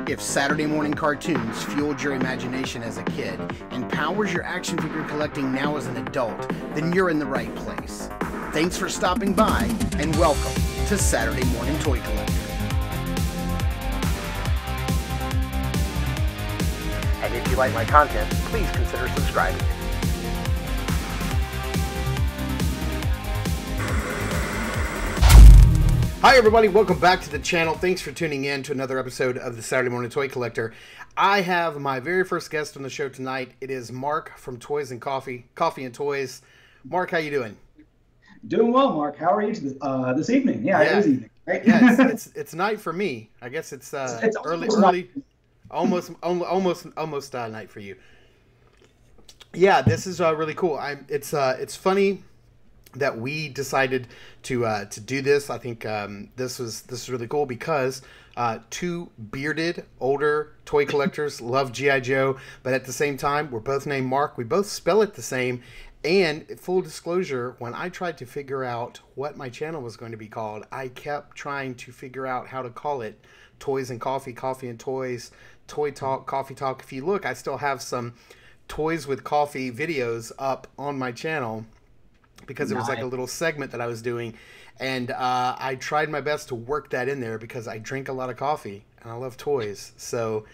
If Saturday morning cartoons fueled your imagination as a kid and powers your action figure collecting now as an adult, then you're in the right place. Thanks for stopping by, and welcome to Saturday Morning Toy Collector. And if you like my content, please consider subscribing. Hi everybody, welcome back to the channel. Thanks for tuning in to another episode of the Saturday Morning Toy Collector. I have my very first guest on the show tonight. It is Marc from Toys and Coffee and Toys. Marc, how you doing? Doing well, Marc. How are you this evening? Yeah, it is evening, right? Yeah, it's night for me. I guess it's early, almost night for you. Yeah, this is really cool. It's funny that we decided to do this. I think this is really cool because two bearded older toy collectors love G.I. Joe, but at the same time we're both named Marc. We both spell it the same. And full disclosure, when I tried to figure out what my channel was going to be called, I kept trying to figure out how to call it. Toys and Coffee, Coffee and Toys, Toy Talk, Coffee Talk. If you look, I still have some Toys with Coffee videos up on my channel because it was like a little segment that I was doing. And I tried my best to work that in there because I drink a lot of coffee and I love toys. So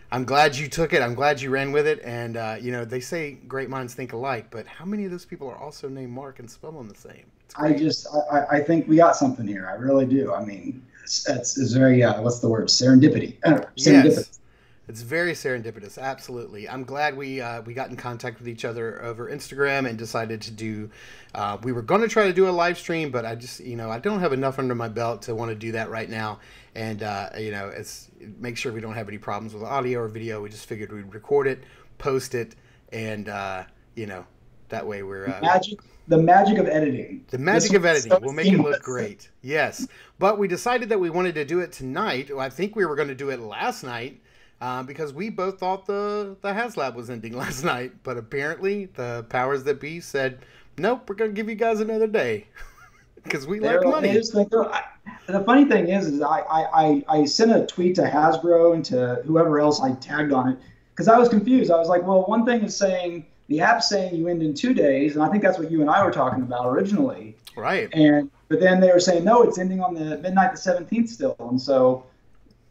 I'm glad you took it. I'm glad you ran with it. And, you know, they say great minds think alike, but how many of those people are also named Marc and spell them the same? I think we got something here. I really do. I mean, it's very, what's the word? Serendipity. Serendipity. Yes. It's very serendipitous. Absolutely. I'm glad we got in contact with each other over Instagram and decided to do, we were going to try to do a live stream, but I just, you know, I don't have enough under my belt to want to do that right now. And, you know, make sure we don't have any problems with audio or video. We just figured we'd record it, post it, and, you know, that way we're... The magic of editing. The magic of editing will make it look great. Yes. But we decided that we wanted to do it tonight. I think we were going to do it last night. Because we both thought the Haslab was ending last night, but apparently the powers that be said, nope, we're going to give you guys another day because we like money. The funny thing is I sent a tweet to Hasbro and to whoever else I tagged on it because I was confused. I was like, well, one thing is saying the app's saying you end in 2 days, and I think that's what you and I were talking about originally. Right. But then they were saying, no, it's ending on the midnight the 17th still, and so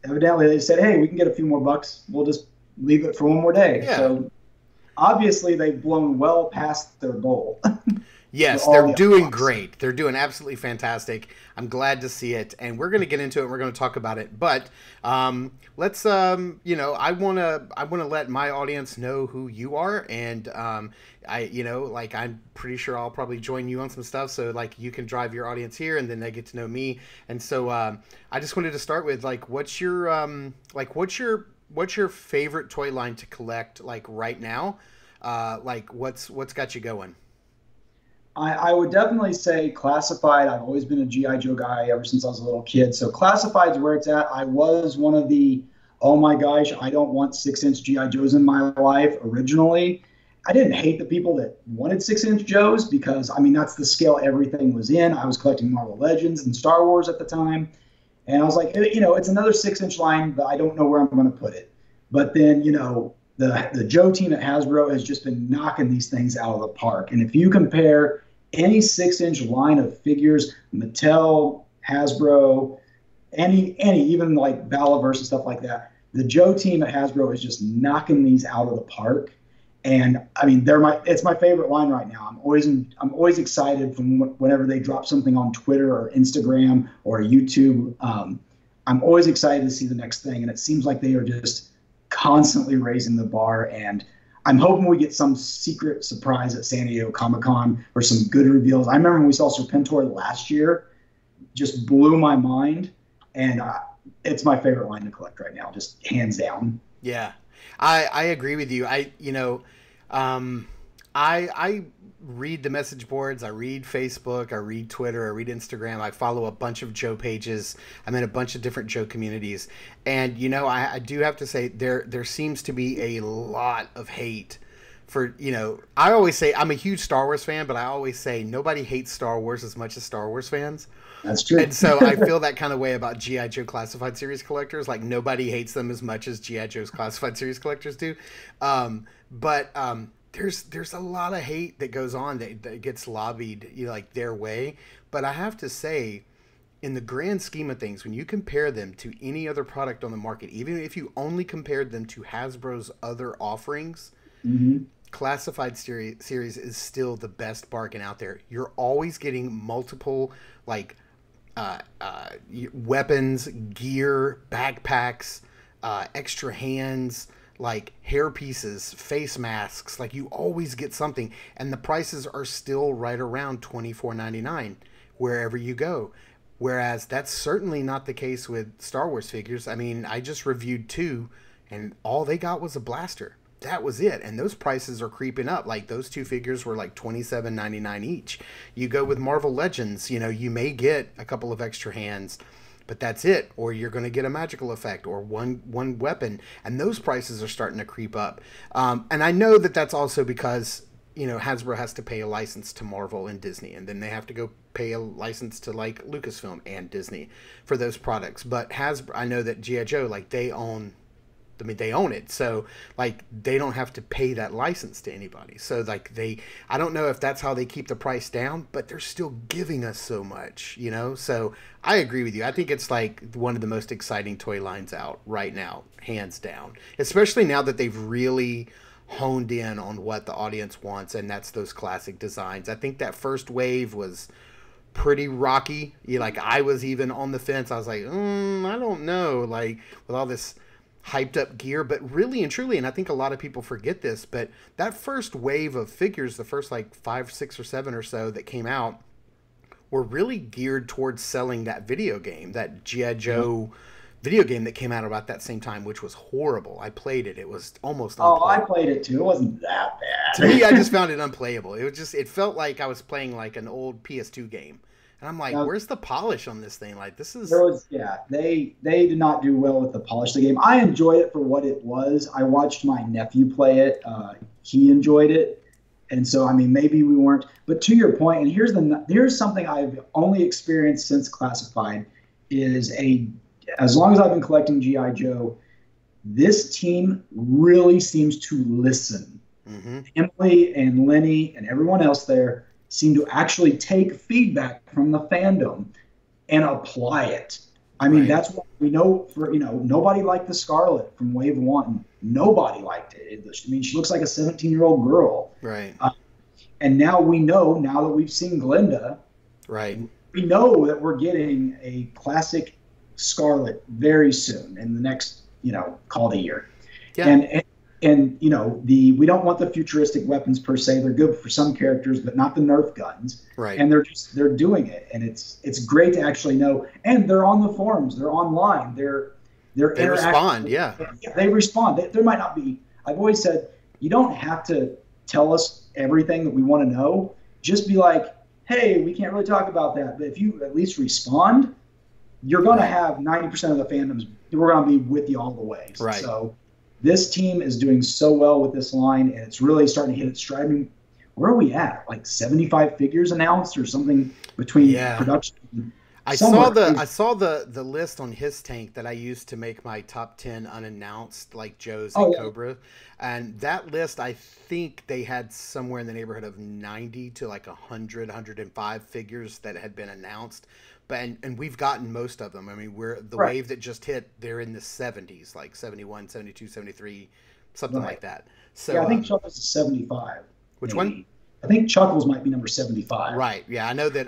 evidently they said, hey, we can get a few more bucks. We'll just leave it for one more day. Yeah. So obviously they've blown well past their goal. Yes, they're doing great. They're doing absolutely fantastic. I'm glad to see it. And we're going to get into it. We're going to talk about it. But let's, you know, I want to let my audience know who you are. And you know, like, I'm pretty sure I'll probably join you on some stuff. So like you can drive your audience here and then they get to know me. And so I just wanted to start with like, what's your favorite toy line to collect like right now? Like what's got you going? I would definitely say Classified. I've always been a G.I. Joe guy ever since I was a little kid. So Classified's where it's at. I was one of the, oh my gosh, I don't want 6-inch G.I. Joes in my life originally. I didn't hate the people that wanted 6-inch Joes because, I mean, that's the scale everything was in. I was collecting Marvel Legends and Star Wars at the time. And I was like, you know, it's another 6-inch line, but I don't know where I'm going to put it. But then, you know, the Joe team at Hasbro has just been knocking these things out of the park. And if you compare any 6-inch line of figures, Mattel, Hasbro, any even like Balaverse and stuff like that, the Joe team at Hasbro is just knocking these out of the park. And I mean, it's my favorite line right now. I'm always excited from whenever they drop something on Twitter or Instagram or YouTube. I'm always excited to see the next thing, and it seems like they are just constantly raising the bar. And I'm hoping we get some secret surprise at San Diego Comic-Con or some good reveals. I remember when we saw Serpentor last year, just blew my mind, and it's my favorite line to collect right now, just hands down. Yeah, I agree with you. I read the message boards, I read Facebook, I read Twitter, I read Instagram, I follow a bunch of Joe pages, I'm in a bunch of different Joe communities, and you know, I do have to say there seems to be a lot of hate for, I always say I'm a huge Star Wars fan, but I always say nobody hates Star Wars as much as Star Wars fans. That's true. And so I feel that kind of way about G.I. Joe Classified Series collectors. Like, nobody hates them as much as G.I. Joe's Classified Series collectors do. But there's a lot of hate that goes on that gets lobbied, like, their way. But I have to say, in the grand scheme of things, when you compare them to any other product on the market, even if you only compared them to Hasbro's other offerings, Classified series is still the best bargain out there. You're always getting multiple, like, weapons, gear, backpacks, extra hands, like hair pieces, face masks. Like, you always get something, and the prices are still right around $24.99 wherever you go. Whereas that's certainly not the case with Star Wars figures. I mean, I just reviewed 2, and all they got was a blaster. That was it. And those prices are creeping up. Like, those 2 figures were like $27.99 each. You go with Marvel Legends, you may get a couple of extra hands, but that's it. Or you're going to get a magical effect or one weapon. And those prices are starting to creep up. And I know that that's also because, Hasbro has to pay a license to Marvel and Disney. And then they have to go pay a license to, like, Lucasfilm and Disney for those products. But Hasbro, I know that G.I. Joe, like, they own it. So, like, they don't have to pay that license to anybody. So, like, I don't know if that's how they keep the price down, but they're still giving us so much, So I agree with you. I think it's, like, one of the most exciting toy lines out right now, hands down. Especially now that they've really honed in on what the audience wants, and that's those classic designs. I think that first wave was pretty rocky. Like, I was even on the fence. I was like, I don't know, like, with all this hyped up gear. But really and truly, and I think a lot of people forget this, but that first wave of figures, the first like 5, 6, or 7 or so that came out, were really geared towards selling that video game, that G.I. Joe video game that came out about that same time, which was horrible. I played it. It was almost unplayable. I played it too. It wasn't that bad. To me, I just found it unplayable. It felt like I was playing like an old PS2 game. And I'm like, where's the polish on this thing? Like, this is... They did not do well with the polish of the game. I enjoyed it for what it was. I watched my nephew play it. He enjoyed it. And so, I mean, maybe we weren't. But to your point, and here's something I've only experienced since Classified, is as long as I've been collecting G.I. Joe, this team really seems to listen. Emily and Lenny and everyone else there seem to actually take feedback from the fandom and apply it. I mean, that's what we know. Nobody liked the Scarlet from Wave 1. Nobody liked it. I mean, she looks like a 17-year-old girl. Right. And now we know, now that we've seen Glinda, we know that we're getting a classic Scarlet very soon in the next, call it a year. Yeah. And we don't want the futuristic weapons per se. They're good for some characters, but not the Nerf guns. Right. And they're doing it, and it's great to actually know. And they're on the forums. They're online. They respond. Yeah. They respond. There might not be. I've always said, you don't have to tell us everything that we want to know. Just be like, hey, we can't really talk about that. But if you at least respond, you're going to have 90% of the fandoms. We're going to be with you all the way. Right. So this team is doing so well with this line, and it's really starting to hit its stride. I mean, where are we at? Like 75 figures announced or something between production. I saw the list on his tank that I used to make my top 10 unannounced, like Joe's and Cobra. And that list, I think they had somewhere in the neighborhood of 90 to like 100, 105 figures that had been announced. And we've gotten most of them. I mean, wave that just hit, they're in the 70s, like 71, 72, 73, something like that. So I think Chuckles is 75. Which one? I think Chuckles might be number 75. Right. Yeah, I know that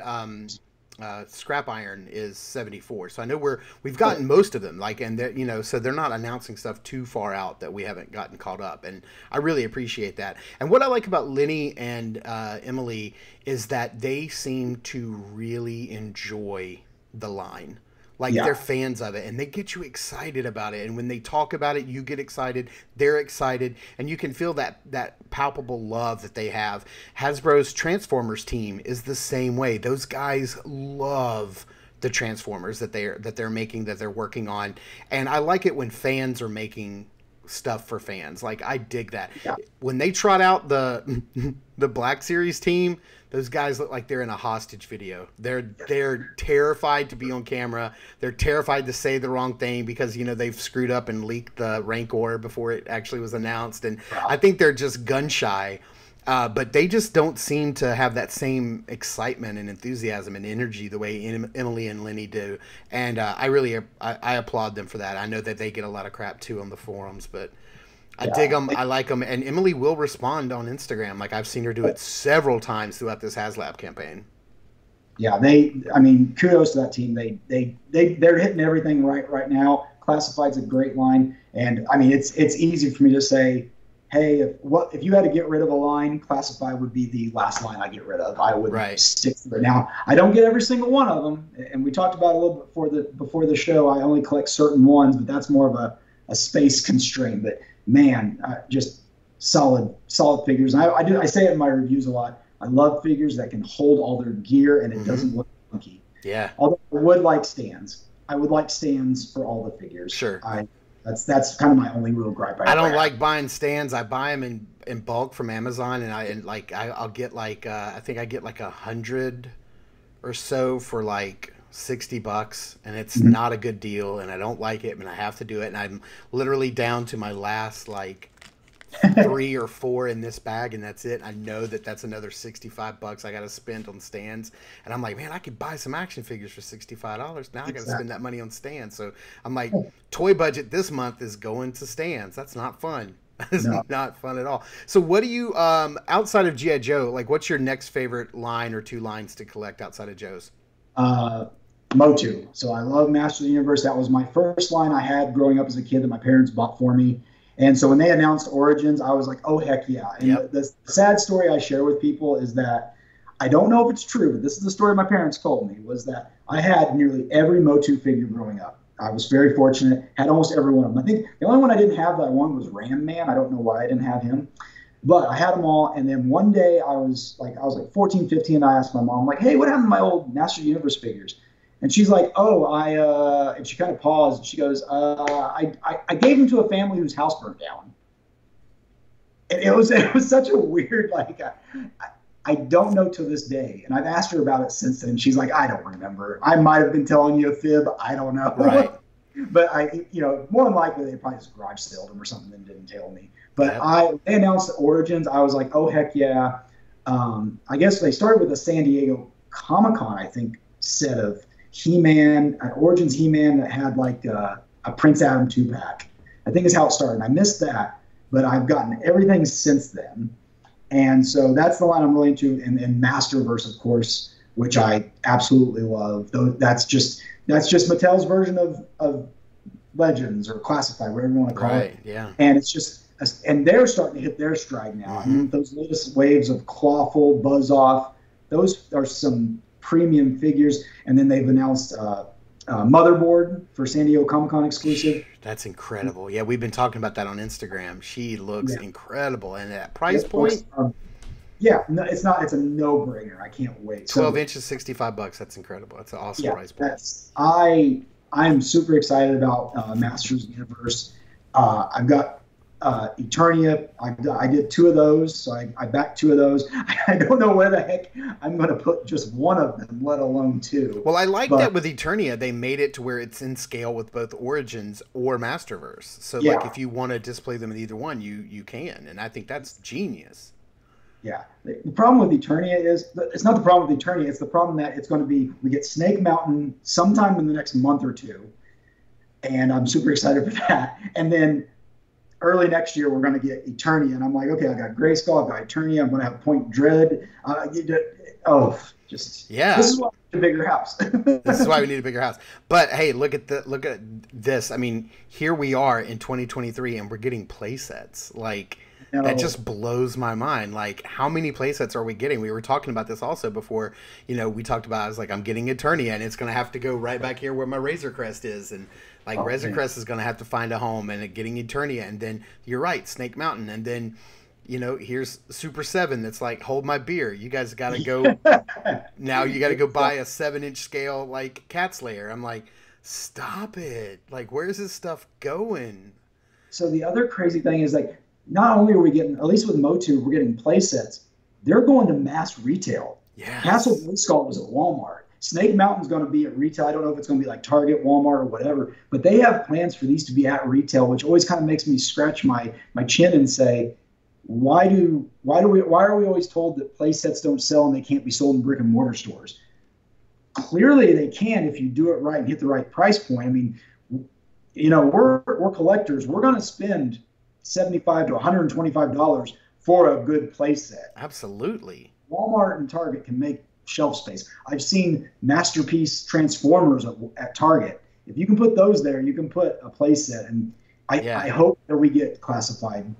Scrap Iron is 74. So I know we've gotten most of them. Like, and so they're not announcing stuff too far out that we haven't gotten caught up. And I really appreciate that. And what I like about Lenny and Emily is that they seem to really enjoy the line. Like, they're fans of it, and they get you excited about it. And when they talk about it, you get excited. They're excited, and you can feel that palpable love that they have. Hasbro's Transformers team is the same way. Those guys love the Transformers that they're making, that they're working on. And I like it when fans are making stuff for fans. Like, I dig that. Yeah. When they trot out the the Black Series team, those guys look like they're in a hostage video. They're terrified to be on camera. They're terrified to say the wrong thing because, you know, they've screwed up and leaked the Rancor before it actually was announced. And I think they're just gun shy. But they just don't seem to have that same excitement and enthusiasm and energy the way Emily and Lenny do. And I really applaud them for that. I know that they get a lot of crap too on the forums, but I dig them. I like them. And Emily will respond on Instagram. Like, I've seen her do it several times throughout this Haslab campaign. Yeah, I mean, kudos to that team. They're hitting everything right now. Classified's a great line. And I mean, it's easy for me to say, hey, if you had to get rid of a line, Classified would be the last line I get rid of. I would stick to it. Now, I don't get every single one of them, and we talked about it a little bit before the show. I only collect certain ones, but that's more of a space constraint. But man, just solid figures. And I say it in my reviews a lot. I love figures that can hold all their gear and it doesn't look funky. Yeah. Although I would like stands. I would like stands for all the figures. Sure. That's kind of my only real gripe. I don't like buying stands. I buy them in bulk from Amazon, and I'll get like I think I get like 100 or so for like $60, and it's not a good deal, and I don't like it, and I have to do it, and I'm literally down to my last like 3 or 4 in this bag, and that's it. I know that's another $65 I got to spend on stands, and I'm like, man, I could buy some action figures for $65. Now I got to spend that money on stands. So I'm like, toy budget this month is going to stands. That's not fun. It's not fun at all. So what do you outside of G.I. Joe, like, what's your next favorite line or 2 lines to collect outside of Joe's? Motu. So I love Masters of the Universe. That was my first line I had growing up as a kid that my parents bought for me. And so when they announced Origins, I was like, oh, heck yeah. And the sad story I share with people is that I don't know if it's true, but this is the story my parents told me, was that I had nearly every Motu figure growing up. I was very fortunate, had almost every one of them. I think the only one I didn't have that I wanted was Ram Man. I don't know why I didn't have him. But I had them all. And then one day I was like 14, 15, and I asked my mom, like, hey, what happened to my old Master Universe figures? And she's like, oh, and she kind of paused. And she goes, I gave them to a family whose house burned down. And it was such a weird, like, I don't know to this day. And I've asked her about it since then. She's like, I don't remember. I might have been telling you a fib. I don't know. Right. But more than likely they probably just garage sale them or something and didn't tell me. But they announced the Origins. I was like, oh, heck yeah. I guess they started with a San Diego Comic-Con, I think, set of He-Man, Origins He-Man that had like a Prince Adam 2-pack. I think is how it started. I missed that, but I've gotten everything since then. And so that's the line I'm really into. And Masterverse, of course, which I absolutely love. That's just Mattel's version of Legends or Classified, whatever you want to call it. Yeah. And it's just, and they're starting to hit their stride now. I mean, those latest waves of Clawful, Buzz Off, those are some premium figures. And then they've announced Motherboard for San Diego Comic-Con exclusive. That's incredible. Yeah, we've been talking about that on Instagram. She looks incredible. And at price point? No, it's not. It's a no-brainer. I can't wait. 12 inches, $65. That's incredible. That's an awesome price point. I'm super excited about Masters of the Universe. I've got Eternia. I did 2 of those, so I backed 2 of those. I don't know where the heck I'm going to put just one of them, let alone 2. Well, I like that with Eternia, they made it to where it's in scale with both Origins or Masterverse. So, like, if you want to display them in either one, you can, and I think that's genius. Yeah. The problem with Eternia is, it's not the problem with Eternia, it's the problem that it's going to be, we get Snake Mountain sometime in the next month or 2, and I'm super excited for that. And then early next year, we're going to get Eternia, and I'm like, okay, I got Grayskull, I've got Eternia, I'm going to have Point Dread. This is why we need a bigger house. This is why we need a bigger house. But hey, look at this. I mean, here we are in 2023, and we're getting play sets. Like, that just blows my mind. Like, how many play sets are we getting? We were talking about this also before. We talked about, I was like, I'm getting Eternia, and it's going to have to go right back here where my Razor Crest is, and like Razor Crest is going to have to find a home, and getting Eternia, and then you're right, Snake Mountain, and then here's Super 7 that's like, hold my beer. You guys got to go now. You got to go buy a 7-inch scale like Cat Slayer. I'm like, stop it. Like, where's this stuff going? So the other crazy thing is like, not only are we getting, at least with Motu, we're getting play sets. They're going to mass retail. Yes. Castle Grayskull was at Walmart. Snake Mountain's going to be at retail. I don't know if it's going to be like Target, Walmart, or whatever, but they have plans for these to be at retail, which always kind of makes me scratch my chin and say, why are we always told that play sets don't sell and they can't be sold in brick and mortar stores? Clearly they can if you do it right and hit the right price point. I mean, we're collectors. We're going to spend $75 to $125 for a good play set. Absolutely. Walmart and Target can make shelf space. I've seen masterpiece Transformers at Target. If you can put those there, you can put a play set. And I hope that we get classified.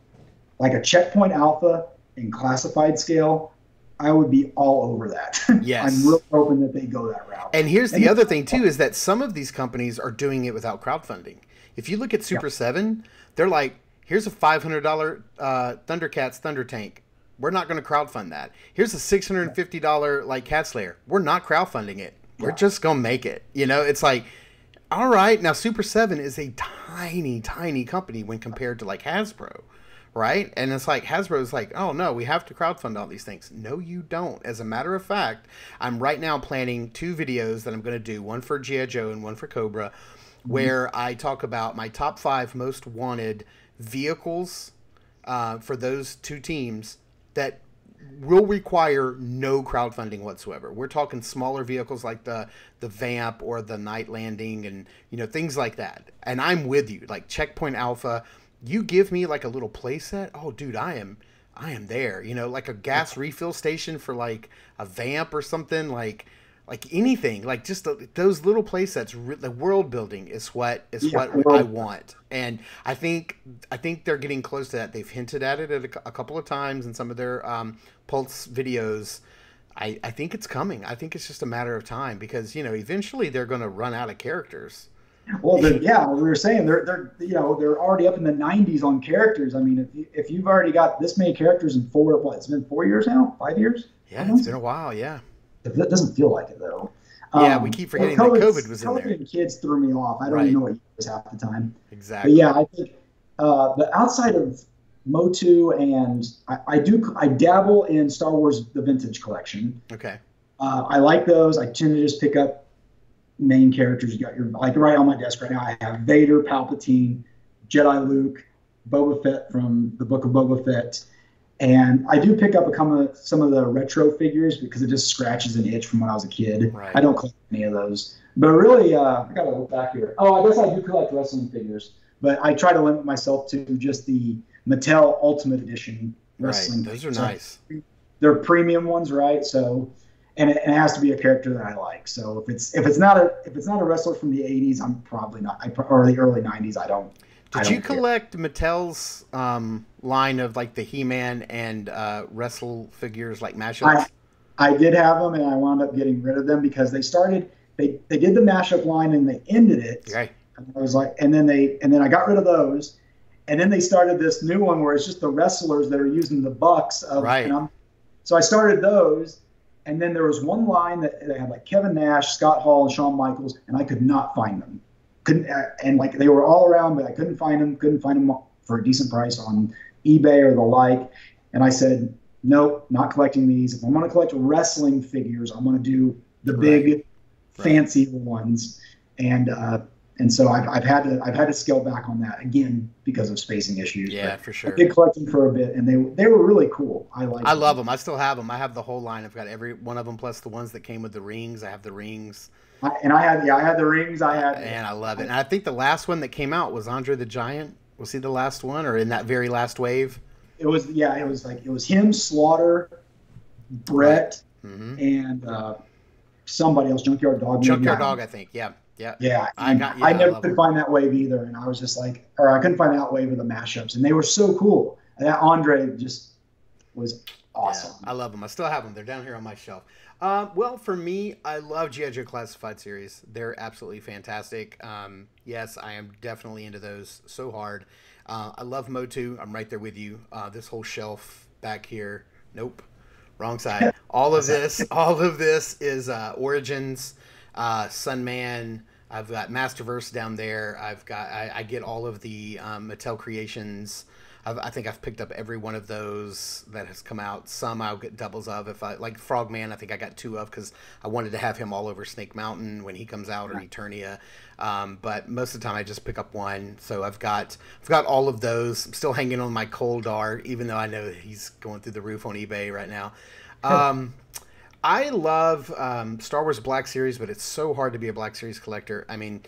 Like a Checkpoint Alpha in classified scale, I would be all over that. Yes. I'm really hoping that they go that route. And here's the other thing, too, is that some of these companies are doing it without crowdfunding. If you look at Super 7, they're like, here's a $500 Thundercats Thunder Tank. We're not going to crowdfund that. Here's a $650 like Cat Slayer. We're not crowdfunding it. We're just going to make it. It's like, all right. Now, Super 7 is a tiny, tiny company when compared to like Hasbro. Right? And it's like Hasbro is like, oh no, we have to crowdfund all these things. No, you don't. As a matter of fact, I'm right now planning 2 videos that I'm going to do, one for G.I. Joe and one for Cobra, where I talk about my top 5 most wanted vehicles for those 2 teams that will require no crowdfunding whatsoever. We're talking smaller vehicles like the Vamp or the Night Landing and things like that. And I'm with you. Like Checkpoint Alpha, you give me like a little play set, oh dude, I am there. Like a gas refill station for like a Vamp or something, like anything, like just those little play sets. The world building is what I want, and I think they're getting close to that. They've hinted at it a couple of times in some of their Pulse videos. I think it's coming. I think it's just a matter of time because eventually they're going to run out of characters. Well, we were saying they're already up in the 90s on characters. I mean, if you've already got this many characters in it's been 4 years now, 5 years. Yeah, it's been a while. Yeah, that doesn't feel like it though. Yeah, we keep forgetting that COVID was in there. COVID and kids threw me off. I don't even know what years half the time. Exactly. But yeah, I think the outside of Motu and I dabble in Star Wars the Vintage Collection. Okay. I like those. I tend to just pick up main characters. You got like right on my desk right now. I have Vader, Palpatine, Jedi Luke, Boba Fett from the Book of Boba Fett, and I do pick up some of the retro figures because it just scratches an itch from when I was a kid. Right. I don't collect any of those, but really, I gotta look back here. Oh, I guess I do collect wrestling figures, but I try to limit myself to just the Mattel Ultimate Edition wrestling. Right. Those are nice. They're premium ones, right? So. And it has to be a character that I like. So if it's not a wrestler from the 80s, I'm probably not. Or the early 90s, I don't. Did you collect Mattel's line of like the He-Man and wrestle figures like mashups? I did have them, and I wound up getting rid of them because they did the mashup line and they ended it. Right. And I was like, and then I got rid of those, and then they started this new one where it's just the wrestlers that are using the bucks. Right. So I started those. And then there was one line that had like Kevin Nash, Scott Hall, and Shawn Michaels, and I could not find them. And like they were all around, but I couldn't find them. Couldn't find them for a decent price on eBay or the like. And I said, nope, not collecting these. If I'm going to collect wrestling figures, I'm going to do the big, fancy ones. And so I've had to scale back on that again because of spacing issues. Yeah, for sure. I did collect them for a bit, and they were really cool. I love them. I still have them. I have the whole line. I've got every one of them plus the ones that came with the rings. I have the rings. I had the rings. And I love it. And I think the last one that came out was Andre the Giant. Was he the last one, or in that very last wave? It was him, Slaughter, Brett, and somebody else, Junkyard Dog. Junkyard Dog, I think. Yeah. Yeah. I never could find that wave either, and I was just like, or I couldn't find that wave of the mashups, and they were so cool. And that Andre just was awesome. Yeah, I love them. I still have them. They're down here on my shelf. Well, for me, I love G.I. Joe Classified series. They're absolutely fantastic. Yes, I am definitely into those so hard. I love Motu. I'm right there with you. This whole shelf back here. Nope. Wrong side. All of this is Origins, Sunman, I've got Masterverse down there. I get all of the Mattel Creations. I think I've picked up every one of those that has come out. Some I'll get doubles of. If I like Frogman, I think I got 2 of because I wanted to have him all over Snake Mountain when he comes out, or Eternia. But most of the time I just pick up one. So I've got all of those. I'm still hanging on my Cold Dart, even though I know that he's going through the roof on eBay right now. I love Star Wars Black Series, but it's so hard to be a Black Series collector. I mean,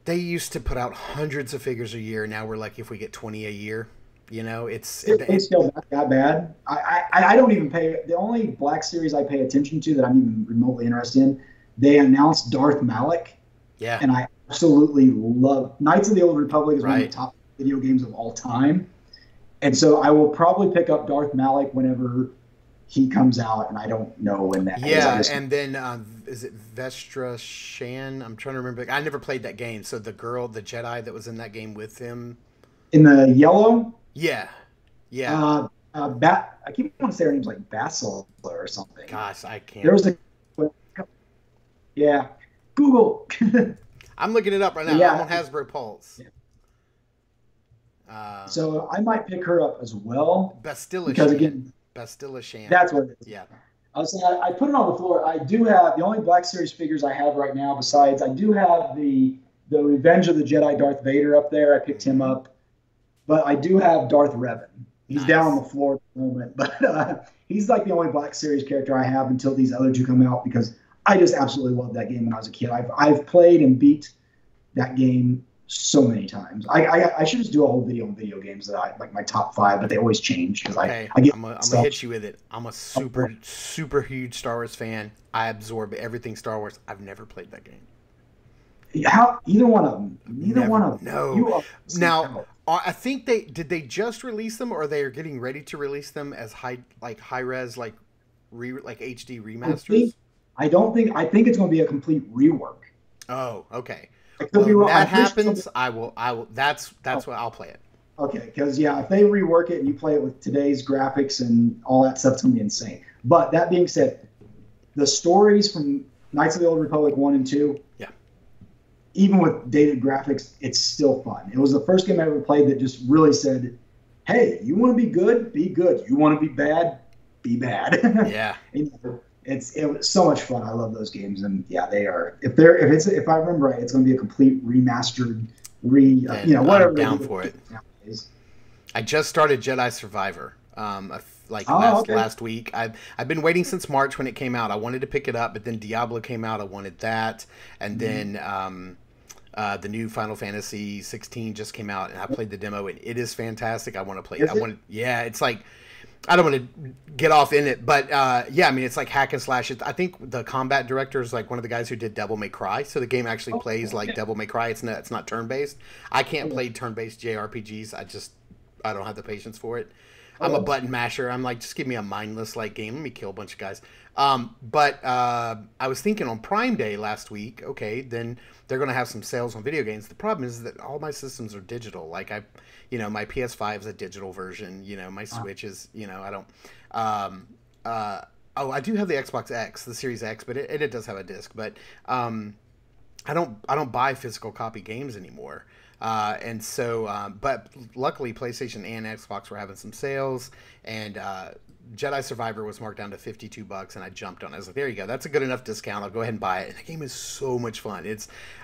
they used to put out hundreds of figures a year. Now we're lucky if we get 20 a year. You know, it's still not that bad. I don't even pay. The only Black Series I pay attention to that I'm even remotely interested in, they announced Darth Malak. Yeah. And I absolutely love Knights of the Old Republic is one of the top video games of all time. And so I will probably pick up Darth Malak whenever he comes out, and I don't know when that is. Yeah, and then is it Vestra Shan? I'm trying to remember. I never played that game. So the Jedi that was in that game with him. In the yellow? Yeah. Yeah. I keep wanting to say her name's like Basil or something. Gosh, I can't. There was yeah. Google. I'm looking it up right now. Yeah. I'm on Hasbro Pulse. Yeah. So I might pick her up as well. Bastilla because Shan. Again, Bastilla Shan. That's what it is. Yeah. I put it on the floor. I do have the only Black Series figures I have right now. Besides, I do have the Revenge of the Jedi Darth Vader up there. I picked him up, but I do have Darth Revan. He's down on the floor at the moment, but he's like the only Black Series character I have until these other 2 come out, because I just absolutely loved that game when I was a kid. I've played and beat that game so many times. I should just do a whole video on video games that I like, my top 5, but they always change because I'm gonna hit you with it. I'm a super huge Star Wars fan. I absorb everything Star Wars. I've never played that game. How either one of them? Neither one of them. No. Now I think they just release them, or they are getting ready to release them as high res like HD remasters. I think it's going to be a complete rework. Oh, okay. Well, when that happens, I will. That's what I'll play it. Okay, because if they rework it and you play it with today's graphics and all that stuff, it's gonna be insane. But that being said, the stories from Knights of the Old Republic 1 and 2, even with dated graphics, it's still fun. It was the first game I ever played that just really said, "Hey, you want to be good? Be good. You want to be bad? Be bad." Yeah. It was so much fun. I love those games, and they are. If I remember right, it's going to be a complete remastered, whatever. I'm down for it. Nowadays. I just started Jedi Survivor, last week. I've been waiting since March when it came out. I wanted to pick it up, but then Diablo came out. I wanted that, and then the new Final Fantasy 16 just came out, and I played the demo, and it is fantastic. I want to play it. It's like. I don't want to get off in it, but I mean, it's like hack and slash. I think the combat director is like one of the guys who did Devil May Cry, so the game actually plays like Devil May Cry. It's not turn based. I can't play turn based JRPGs. I don't have the patience for it. I'm a button masher. I'm like, just give me a mindless game. Let me kill a bunch of guys. But I was thinking on Prime Day last week. Okay, then they're going to have some sales on video games. The problem is that all my systems are digital. Like my PS5 is a digital version. My Switch is. I don't. I do have the Xbox X, the Series X, but it does have a disc. But I don't buy physical copy games anymore. And so, but luckily PlayStation and Xbox were having some sales, and Jedi Survivor was marked down to $52, and I jumped on it. I was like, there you go. That's a good enough discount. I'll go ahead and buy it. And the game is so much fun.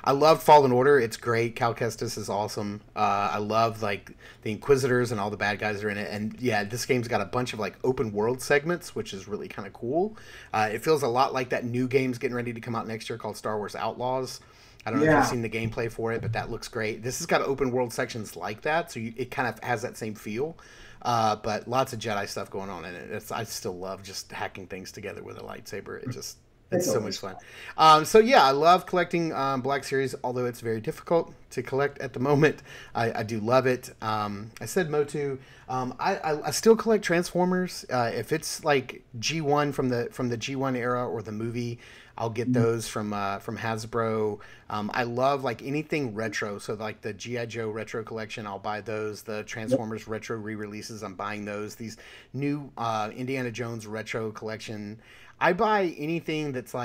I love Fallen Order. It's great. Cal Kestis is awesome. I love the Inquisitors and all the bad guys that are in it. And this game's got a bunch of open world segments, which is really kind of cool. It feels a lot like that new game's getting ready to come out next year called Star Wars Outlaws. I don't know if you've seen the gameplay for it, but that looks great. This has got open world sections like that, so it kind of has that same feel. But lots of Jedi stuff going on in it. I still love just hacking things together with a lightsaber. It's so much fun. I love collecting Black Series, although it's very difficult to collect at the moment. I do love it. I said Motu. I still collect Transformers. If it's like G1 from the G1 era or the movie, I'll get those from Hasbro. I love anything retro. So the G.I. Joe retro collection, I'll buy those. The Transformers retro re-releases, I'm buying those. These new Indiana Jones retro collection. I buy anything that's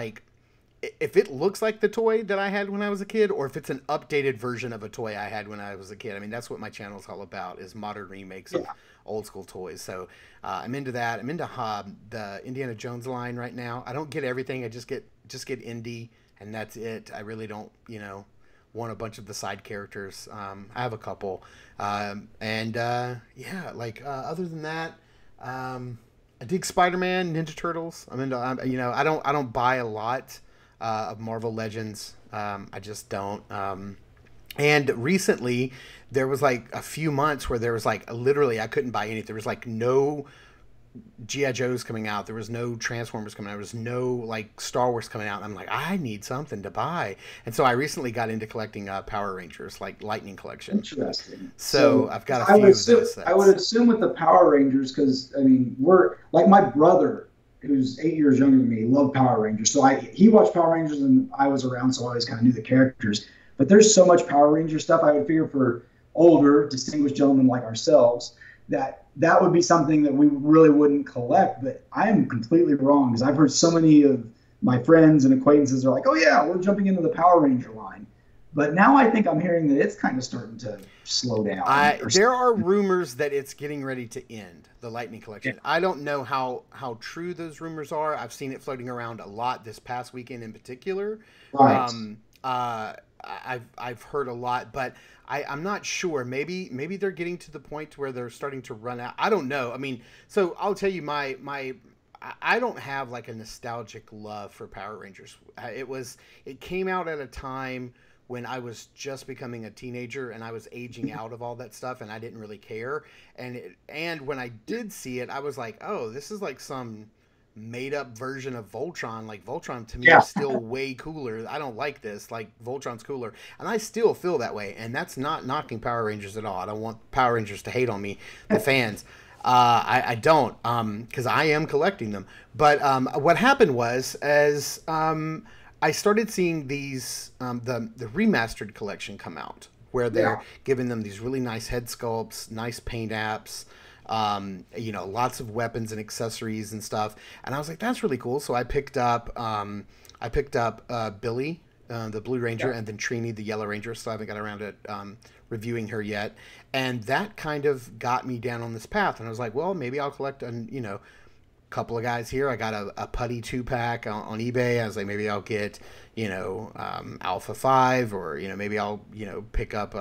if it looks like the toy that I had when I was a kid, or if it's an updated version of a toy I had when I was a kid. I mean, that's what my channel is all about, is modern remakes of old school toys. So I'm into that. I'm into the Indiana Jones line right now. I don't get everything. I just get Indy, and that's it. I really don't, want a bunch of the side characters. I have a couple, other than that, I dig Spider-Man, Ninja Turtles. I'm into, I don't buy a lot of Marvel Legends. I just don't. And recently, there was like a few months where there was like literally I couldn't buy anything. There was like no G.I. Joes coming out. There was no Transformers coming out. There was no like Star Wars coming out. And I'm like, I need something to buy. And so I recently got into collecting Power Rangers, like Lightning Collection. Interesting. So I've got a few of those sets. I would assume with the Power Rangers, because I mean, we're like my brother, who's 8 years younger than me, loved Power Rangers. So he watched Power Rangers and I was around, so I always kind of knew the characters. But there's so much Power Ranger stuff. I would figure for older, distinguished gentlemen like ourselves, that would be something that we really wouldn't collect. But I am completely wrong, because I've heard so many of my friends and acquaintances are like, oh yeah, we're jumping into the Power Ranger line. But now I think I'm hearing that it's kind of starting to slow down. There are rumors that it's getting ready to end, the Lightning Collection. Yeah. I don't know how true those rumors are. I've seen it floating around a lot this past weekend in particular. Right. I've heard a lot, but I'm not sure. Maybe they're getting to the point where they're starting to run out. I don't know. I mean, so I'll tell you I don't have like a nostalgic love for Power Rangers. It came out at a time when I was just becoming a teenager and I was aging out of all that stuff, and I didn't really care. And when I did see it, I was like, oh, this is like some made up version of Voltron. Like Voltron to me is still way cooler. I don't like this. Like Voltron's cooler, and I still feel that way. And that's not knocking Power Rangers at all. I don't want Power Rangers to hate on me, the fans. I don't, because I am collecting them. But what happened was, as I started seeing these the remastered collection come out, where they're giving them these really nice head sculpts, nice paint apps, lots of weapons and accessories and stuff. And I was like, that's really cool. So I picked up Billy, the Blue Ranger, and then Trini, the Yellow Ranger. So I haven't got around to reviewing her yet. And that kind of got me down on this path. And I was like, well, maybe I'll collect a couple of guys here. I got a Putty 2-pack on eBay. I was like, maybe I'll get, Alpha 5, or, maybe I'll, pick up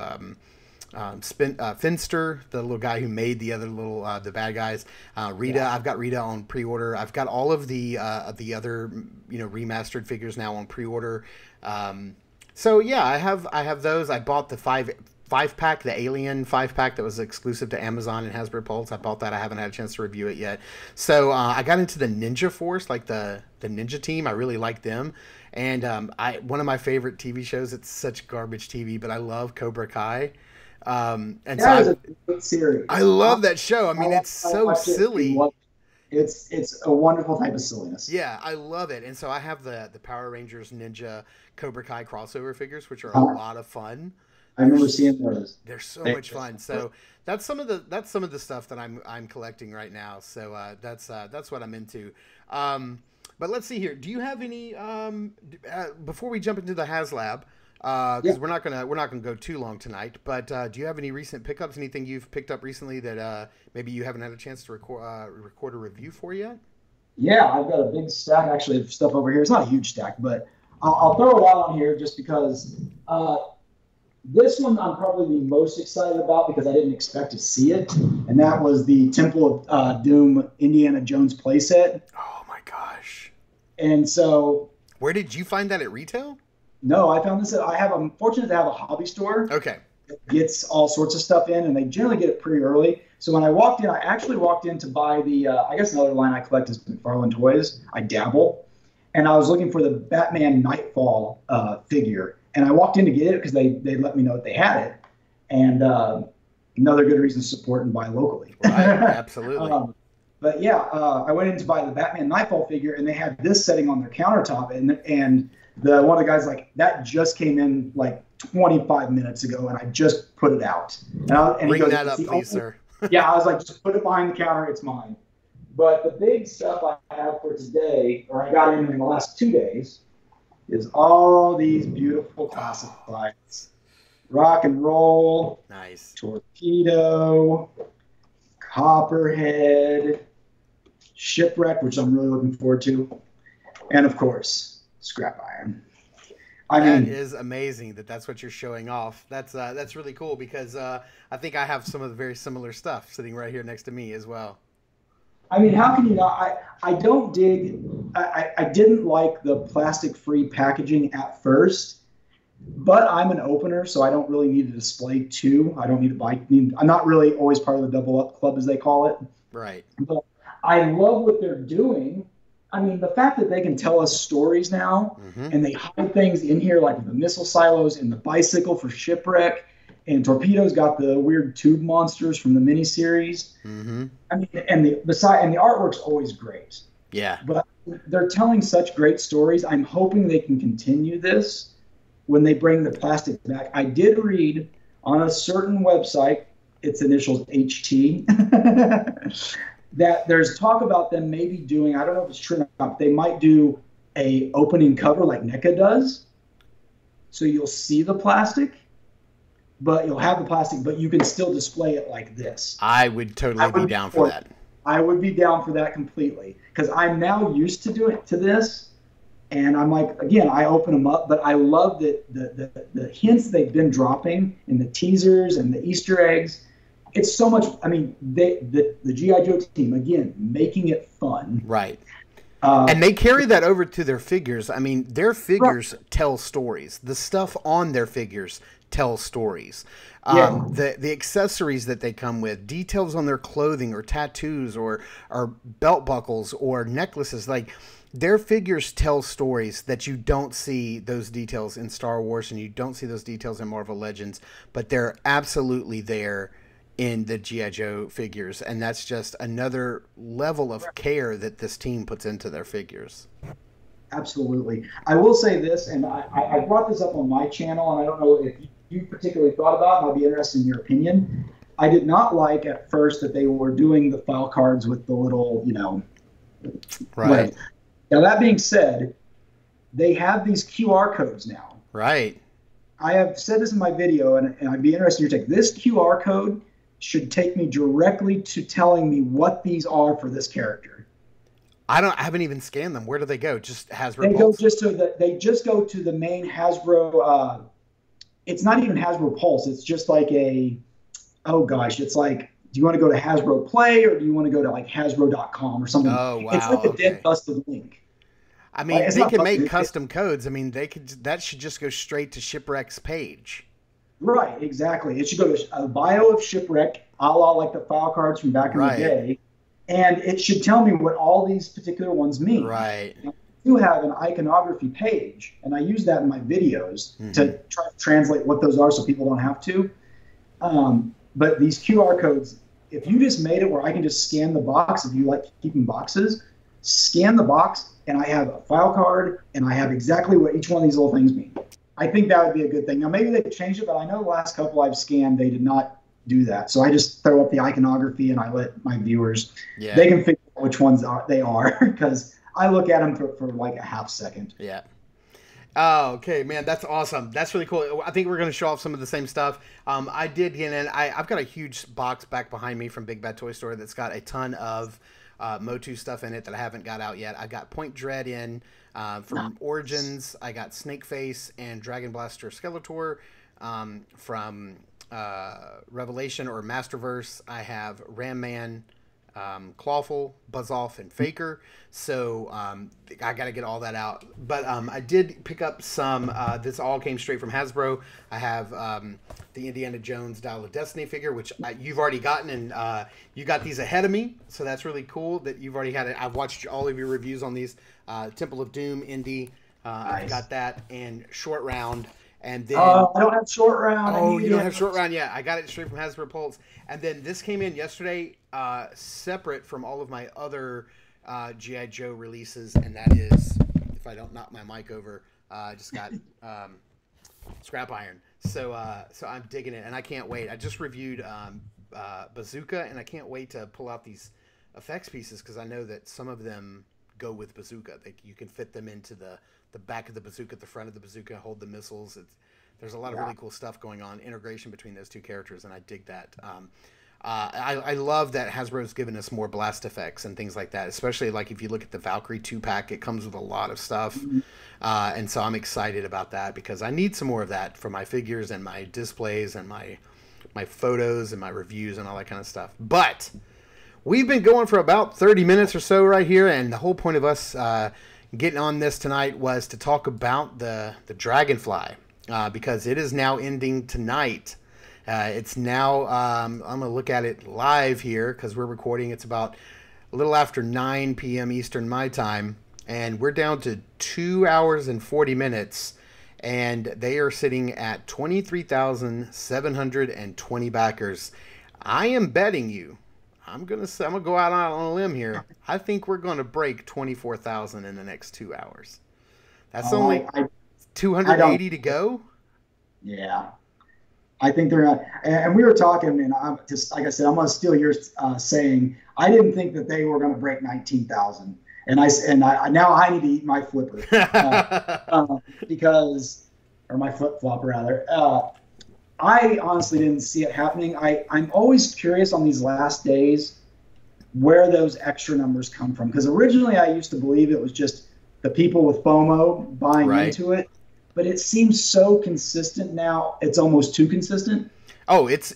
Finster, the little guy who made the other little the bad guys. Rita, I've got Rita on pre-order. I've got all of the other remastered figures now on pre-order. So yeah, I have those. I bought the 5-pack, the Alien 5-pack that was exclusive to Amazon and Hasbro Pulse. I bought that. I haven't had a chance to review it yet. So I got into the Ninja Force, like the Ninja Team. I really like them. And one of my favorite TV shows, it's such garbage TV, but I love Cobra Kai. And that is a great series. I love that show. I mean, it's so silly. It's a wonderful type of silliness. Yeah, I love it. And so I have the Power Rangers, Ninja, Cobra Kai crossover figures, which are a lot of fun. I remember seeing those. They're so much fun. So that's some of the stuff that I'm collecting right now. So that's what I'm into. But let's see here. Do you have any before we jump into the Haslab? Because we're not gonna go too long tonight. But do you have any recent pickups? Anything you've picked up recently that maybe you haven't had a chance to record a review for yet? Yeah, I've got a big stack actually of stuff over here. It's not a huge stack, but I'll throw it out on here just because this one I'm probably the most excited about because I didn't expect to see it, and that was the Temple of Doom Indiana Jones playset. Oh my gosh! And so, where did you find that at retail? No, I found this. I'm fortunate to have a hobby store. Okay. That gets all sorts of stuff in, and they generally get it pretty early. So when I walked in, I actually walked in to buy the. I guess another line I collect is McFarlane Toys. I dabble, and I was looking for the Batman Nightfall figure. And I walked in to get it because they let me know that they had it. And another good reason to support and buy locally. Right, absolutely. But yeah, I went in to buy the Batman Nightfall figure, and they had this setting on their countertop. And one of the guys like, that just came in like 25 minutes ago, and I just put it out. And Bring he goes, that up, please, sir. Yeah, I was like, just put it behind the counter. It's mine. But the big stuff I have for today, or I got in the last 2 days, is all these beautiful classifieds. Rock and Roll, Nice. Torpedo, Copperhead, Shipwreck, which I'm really looking forward to, and of course, Scrap Iron. That is amazing that's what you're showing off. That's really cool because I think I have some of the very similar stuff sitting right here next to me as well. I mean, how can you not? I don't dig. I didn't like the plastic-free packaging at first, but I'm an opener, so I don't really need to display two. I don't need to buy. I'm not really always part of the double up club, as they call it. Right. But I love what they're doing. I mean, the fact that they can tell us stories now, and they hide things in here, like the missile silos and the bicycle for Shipwreck, and Torpedo's got the weird tube monsters from the miniseries. I mean, and the artwork's always great. Yeah. But they're telling such great stories. I'm hoping they can continue this when they bring the plastic back. I did read on a certain website, its initials HT, that there's talk about them maybe doing, I don't know if it's true or not, they might do a opening cover like NECA does. So you'll see the plastic, but you'll have the plastic, but you can still display it like this. I would totally be down for that. I would be down for that completely because I'm now used to doing to this. And I'm like, again, I open them up, but I love that the hints they've been dropping and the teasers and the Easter eggs. It's so much. I mean, the G.I. Joe team, again, making it fun. Right. And they carry that over to their figures. I mean, their figures tell stories. The stuff on their figures tell stories. The accessories that they come with, details on their clothing or tattoos or belt buckles or necklaces, like their figures tell stories that you don't see those details in Star Wars and you don't see those details in Marvel Legends, but they're absolutely there in the G.I. Joe figures, and that's just another level of care that this team puts into their figures. Absolutely. I will say this, and I brought this up on my channel, and I don't know if you particularly thought about it, and I'd be interested in your opinion. I did not like at first that they were doing the file cards with the little, Right. Now, that being said, they have these QR codes now. Right. I have said this in my video, and I'd be interested in your take. This QR code should take me directly to telling me what these are for this character. I haven't even scanned them. Where do they go? Just Hasbro They Pulse? they just go to the main Hasbro. It's not even Hasbro Pulse. It's just like it's like, do you want to go to Hasbro Play or do you want to go to like Hasbro.com or something? Oh, wow. It's like a dead busted link. I mean, they can make custom codes. I mean, that should just go straight to Shipwreck's page. Right, exactly. It should go to a bio of Shipwreck, a la like the file cards from back in the day, and it should tell me what all these particular ones mean. Right. Now, I do have an iconography page, and I use that in my videos to try to translate what those are so people don't have to. But these QR codes, if you just made it where I can just scan the box, if you like keeping boxes, scan the box, and I have a file card, and I have exactly what each one of these little things mean. I think that would be a good thing. Now, maybe they've changed it, but I know the last couple I've scanned, they did not do that. So I just throw up the iconography, and I let my viewers, they can figure out which ones they are, because I look at them for like a half second. Yeah. Oh, okay, man, that's awesome. That's really cool. I think we're going to show off some of the same stuff. I did get in. I've got a huge box back behind me from Big Bad Toy Store that's got a ton of Motu stuff in it that I haven't got out yet. I got Point Dread in from Origins. I got Snakeface and Dragon Blaster Skeletor from Revelation or Masterverse. I have Ram Man, Clawful, Buzz-Off, and Faker. So I got to get all that out. But I did pick up some. This all came straight from Hasbro. I have the Indiana Jones Dial of Destiny figure, which you've already gotten, and you got these ahead of me. So that's really cool that you've already had it. I've watched all of your reviews on these. Temple of Doom, Indy. Nice. I've got that, and Short Round. And then I don't have Short Round. Oh, you don't have Short Round yet. I got it straight from Hasbro Pulse. And then this came in yesterday, separate from all of my other G.I. Joe releases, and that is, if I don't knock my mic over, I just got Scrap Iron. So I'm digging it, and I can't wait. I just reviewed Bazooka, and I can't wait to pull out these effects pieces because I know that some of them go with Bazooka. You can fit them into the the back of the bazooka, the front of the bazooka, hold the missiles. There's a lot of really cool stuff going on, integration between those two characters, and I dig that. I love that Hasbro's given us more blast effects and things like that, especially like if you look at the Valkyrie 2-pack, it comes with a lot of stuff. And so I'm excited about that because I need some more of that for my figures and my displays and my photos and my reviews and all that kind of stuff. But we've been going for about 30 minutes or so right here, and the whole point of us getting on this tonight was to talk about the Dragonfly because it is now ending tonight. It's now, I'm going to look at it live here because we're recording. It's about a little after 9 p.m. Eastern my time, and we're down to 2 hours and 40 minutes, and they are sitting at 23,720 backers. I am betting you, I'm going to go out on a limb here. I think we're going to break 24,000 in the next 2 hours. That's only 280 to go. Yeah. I think they're not, and we were talking, and I'm just, like I said, I'm going to steal your saying. I didn't think that they were going to break 19,000, and I now I need to eat my flipper because, or my flip flop rather. I honestly didn't see it happening. I'm always curious on these last days where those extra numbers come from, because originally I used to believe it was just the people with FOMO buying into it. But it seems so consistent now. It's almost too consistent. Oh, it's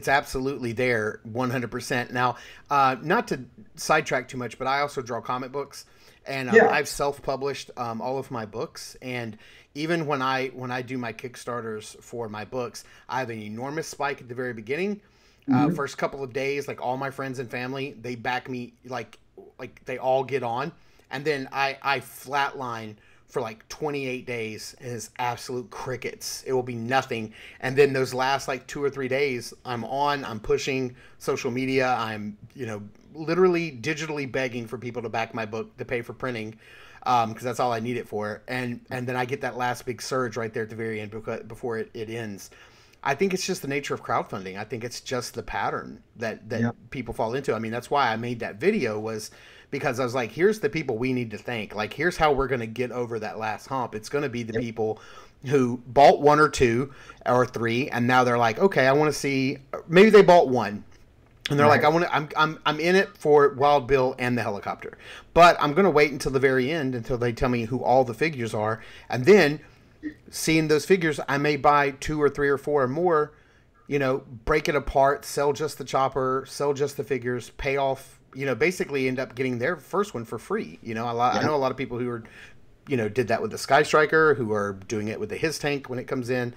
absolutely there 100%. Now, not to sidetrack too much, but I also draw comic books, and I've self-published all of my books. And even when I do my Kickstarters for my books, I have an enormous spike at the very beginning. First couple of days, like all my friends and family, they back me like they all get on, and then I flatline for like 28 days is absolute crickets. It will be nothing. And then those last like 2 or 3 days, I'm pushing social media. I'm, literally digitally begging for people to back my book to pay for printing. Cause that's all I need it for. And then I get that last big surge right there at the very end before it ends. I think it's just the nature of crowdfunding. I think it's just the pattern that people fall into. I mean, that's why I made that video, was because I was like, here's the people we need to thank. Like, here's how we're going to get over that last hump. It's going to be the people who bought 1 or 2 or 3, and now they're like, okay, I want to see. Maybe they bought 1, and they're like, I'm in it for Wild Bill and the helicopter, but I'm going to wait until the very end until they tell me who all the figures are, and then seeing those figures, I may buy 2 or 3 or 4 or more. Break it apart, sell just the chopper, sell just the figures, pay off. Basically end up getting their first one for free. I know a lot of people who are, did that with the Sky Striker, who are doing it with the His Tank when it comes in.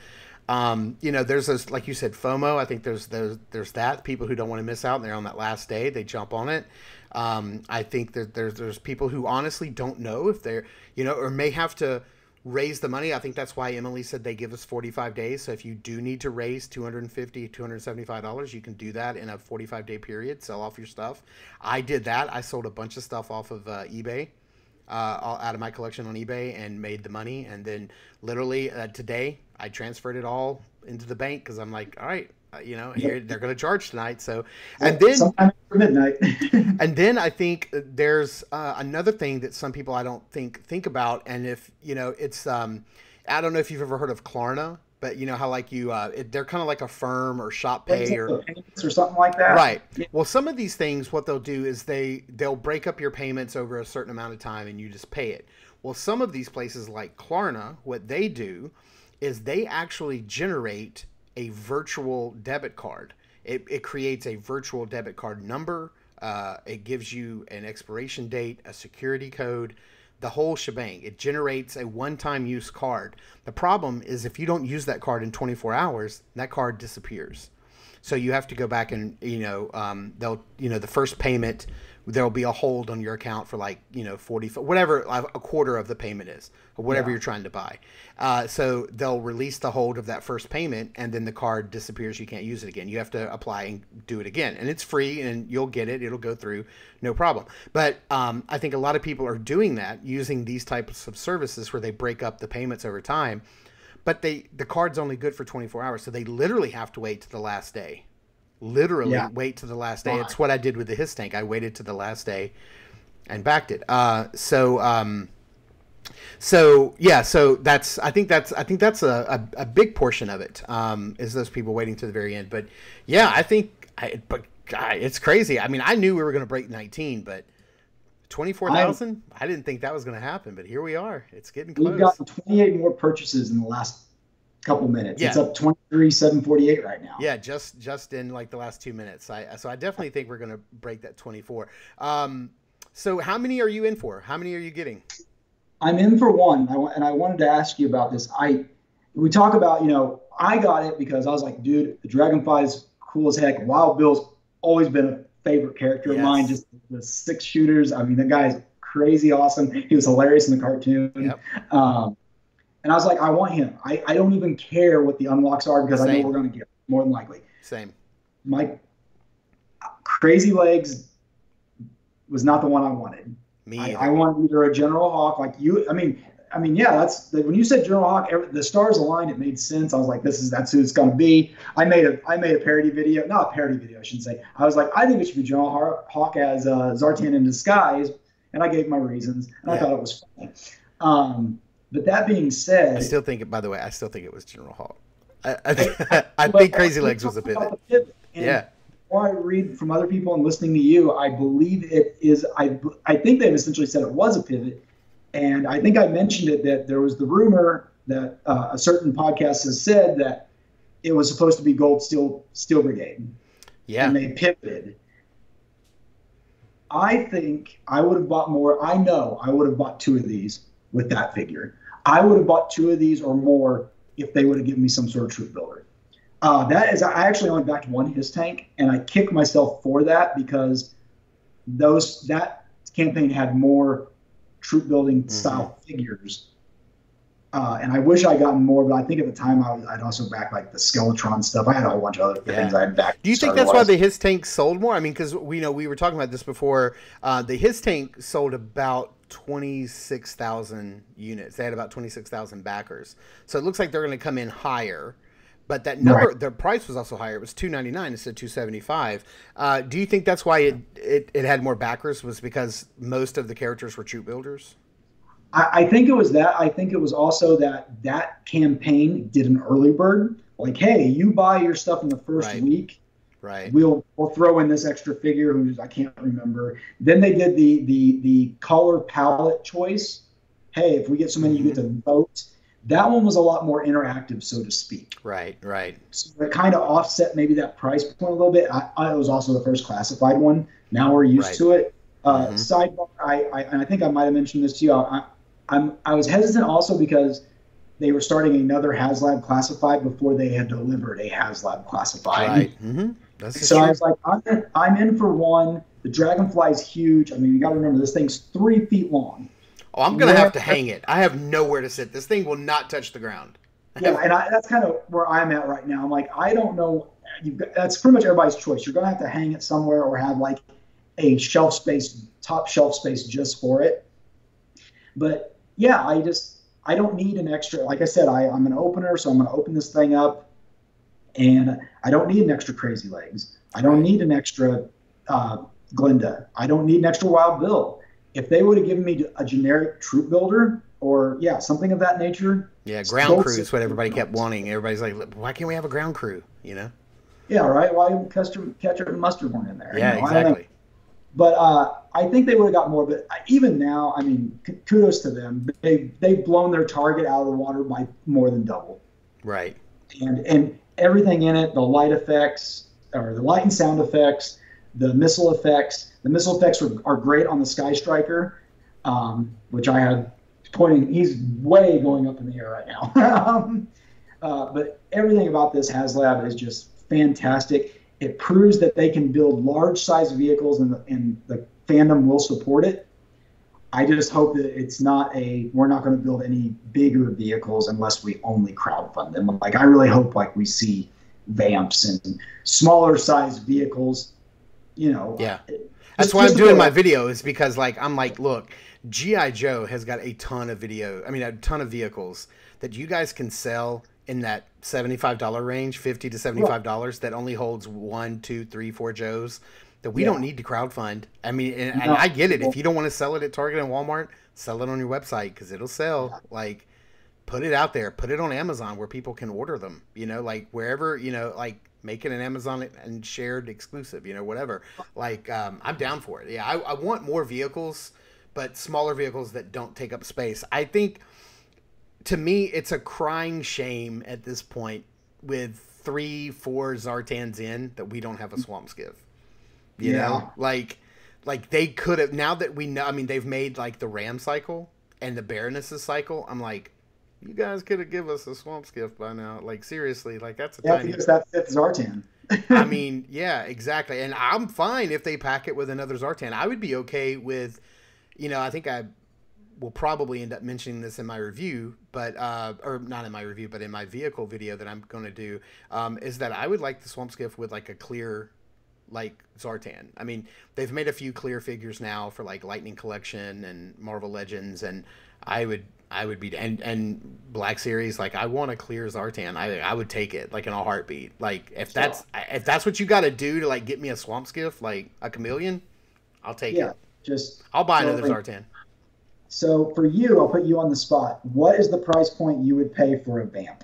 There's those, like you said, FOMO. I think there's that people who don't want to miss out, and they're on that last day, they jump on it. I think that there's people who honestly don't know if they're, or may have to raise the money. I think that's why Emily said they give us 45 days. So if you do need to raise $250, $275, you can do that in a 45-day period. Sell off your stuff. I did that. I sold a bunch of stuff off of eBay, out of my collection on eBay, and made the money. And then literally today I transferred it all into the bank because I'm like, all right, here they're going to charge tonight. So, and then sometime after midnight. And then I think there's another thing that some people I don't think about, and if it's I don't know if you've ever heard of Klarna, but how like they're kind of like a firm or shop pay or something like that, right? Well, some of these things, what they'll do is they'll break up your payments over a certain amount of time, and you just pay it. Well, some of these places like Klarna, what they do is they actually generate a virtual debit card. It creates a virtual debit card number. It gives you an expiration date, a security code, the whole shebang. It generates a one-time use card. The problem is if you don't use that card in 24 hours, that card disappears. So you have to go back and, they'll, the first payment, there'll be a hold on your account for like, 40, whatever, a quarter of the payment is, or whatever you're trying to buy. So they'll release the hold of that first payment, and then the card disappears. You can't use it again. You have to apply and do it again. And it's free, and you'll get it. It'll go through, no problem. But I think a lot of people are doing that, using these types of services where they break up the payments over time. But the card's only good for 24 hours, so they literally have to wait to the last day. Wait to the last day. It's what I did with the His Tank. I waited to the last day and backed it. So So yeah, so I think that's a big portion of it, is those people waiting to the very end. But yeah, it's crazy. I mean, I knew we were going to break 19, but 24,000, I didn't think that was going to happen. But here we are. It's getting close. We've gotten 28 more purchases in the last couple minutes. Yeah. It's up 23,748 right now. Yeah, just in like the last 2 minutes. So I definitely think we're going to break that 24. So how many are you in for? How many are you getting? I'm in for one, and I wanted to ask you about this. We talk about, I got it because I was like, dude, the Dragonfly is cool as heck. Wild Bill's always been a favorite character of mine. Just the 6 shooters. I mean, the guy's crazy awesome. He was hilarious in the cartoon. Yep. And I was like, I want him. I don't even care what the unlocks are because I know we're going to get it, more than likely. Same. My Crazy Legs was not the one I wanted. I want either a General Hawk like you. I mean, yeah. That's when you said General Hawk, the stars aligned. It made sense. I was like, that's who it's gonna be. I made a parody video, not a parody video, I shouldn't say. I was like, I think it should be General Hawk as Zartan in disguise, and I gave my reasons, and I thought it was funny. But that being said, I still think it was General Hawk. I think Crazy Legs was a pivot. Yeah. Or I read from other people and listening to you, I believe it is. I think they've essentially said it was a pivot, and I think I mentioned it that there was the rumor that a certain podcast has said that it was supposed to be Gold Steel Brigade. Yeah, and they pivoted. I think I would have bought more. I know I would have bought 2 of these with that figure. I would have bought 2 of these or more if they would have given me some sort of troop builder. I actually only backed 1 His tank, and I kick myself for that because that campaign had more troop building style figures. And I wish I gotten more, but I think at the time I'd also back like the Skeletron stuff. I had a whole bunch of other things I had backed. Do you think that's why the His tank sold more? I mean, because we were talking about this before. The His tank sold about 26,000 units. They had about 26,000 backers. So it looks like they're going to come in higher. But that number, the price was also higher. It was $299 instead of $275. Do you think that's why it had more backers? Was because most of the characters were troop builders? I think it was that. I think it was also that campaign did an early bird. Like, hey, you buy your stuff in the first week. Right. We'll throw in this extra figure who's I can't remember. Then they did the color palette choice. Hey, if we get so many, you get to vote. That one was a lot more interactive, so to speak. Right. So it kind of offset maybe that price point a little bit. I was also the first classified one. Now we're used to it. Sidebar, I think I might have mentioned this to you. I was hesitant also because they were starting another Haslab classified before they had delivered a Haslab classified. Right. Mm-hmm. That's so I was like, I'm in for one. The Dragonfly is huge. I mean, you got to remember this thing's 3 feet long. Oh, I'm going to have to hang it. I have nowhere to sit. This thing will not touch the ground. Yeah, and that's kind of where I'm at right now. I'm like, I don't know. That's pretty much everybody's choice. You're going to have to hang it somewhere or have like a shelf space, top shelf space just for it. But yeah, I don't need an extra. Like I said, I'm an opener, so I'm going to open this thing up. And I don't need an extra Crazy Legs. I don't need an extra Glinda. I don't need an extra Wild Bill. If they would have given me a generic troop builder or, something of that nature. Yeah, ground crew is what everybody kept wanting. Everybody's like, why can't we have a ground crew, Yeah, right. Why didn't Ketchup and Mustard one in there? Yeah, exactly. But I think they would have got more. But even now, I mean, kudos to them. They've blown their target out of the water by more than double. Right. And everything in it, the light effects, or the light and sound effects, the missile effects. The missile effects are great on the Sky Striker, which I had pointing. He's way going up in the air right now. But everything about this Haslab is just fantastic. It proves that they can build large-size vehicles, and the fandom will support it. I just hope that it's not we're not going to build any bigger vehicles unless we only crowdfund them. Like, I really hope we see Vamps and smaller-sized vehicles. Yeah. That's why I'm doing my video, is because I'm like, look, G.I. Joe has got a ton of vehicles that you guys can sell in that $75 range, $50 to $75, that only holds 1, 2, 3, 4 Joes, that we don't need to crowdfund. I mean, and I get it. If you don't want to sell it at Target and Walmart, sell it on your website because it'll sell. Like, put it out there, put it on Amazon where people can order them. You know, like wherever, you know, like make it an Amazon and shared exclusive. You know, whatever. Like, I'm down for it. Yeah, I want more vehicles, but smaller vehicles that don't take up space. I think, to me, it's a crying shame at this point with 3-4 Zartans in that we don't have a swamp skiff. You know, like they could have, now that we know, I mean, they've made like the Ram cycle and the Baroness's cycle. I'm like, you guys could have given us a swamp skiff by now. Like, seriously, like that's a tiny. Because that fifth Zartan. I mean, yeah, exactly. And I'm fine if they pack it with another Zartan. I would be okay with, you know, I think I will probably end up mentioning this in my review, but or not in my review, but in my vehicle video that I'm going to do, is that I would like the swamp skiff with like a clear, like Zartan. I mean, they've made a few clear figures now for like Lightning Collection and Marvel Legends, and I would be, and Black Series, like I want a clear Zartan. I would take it like in a heartbeat. Like if that's what you got to do to like get me a swamp skiff, like a chameleon, I'll take it. I'll buy another Zartan. So for you, I'll put you on the spot. What is the price point you would pay for a Vamp?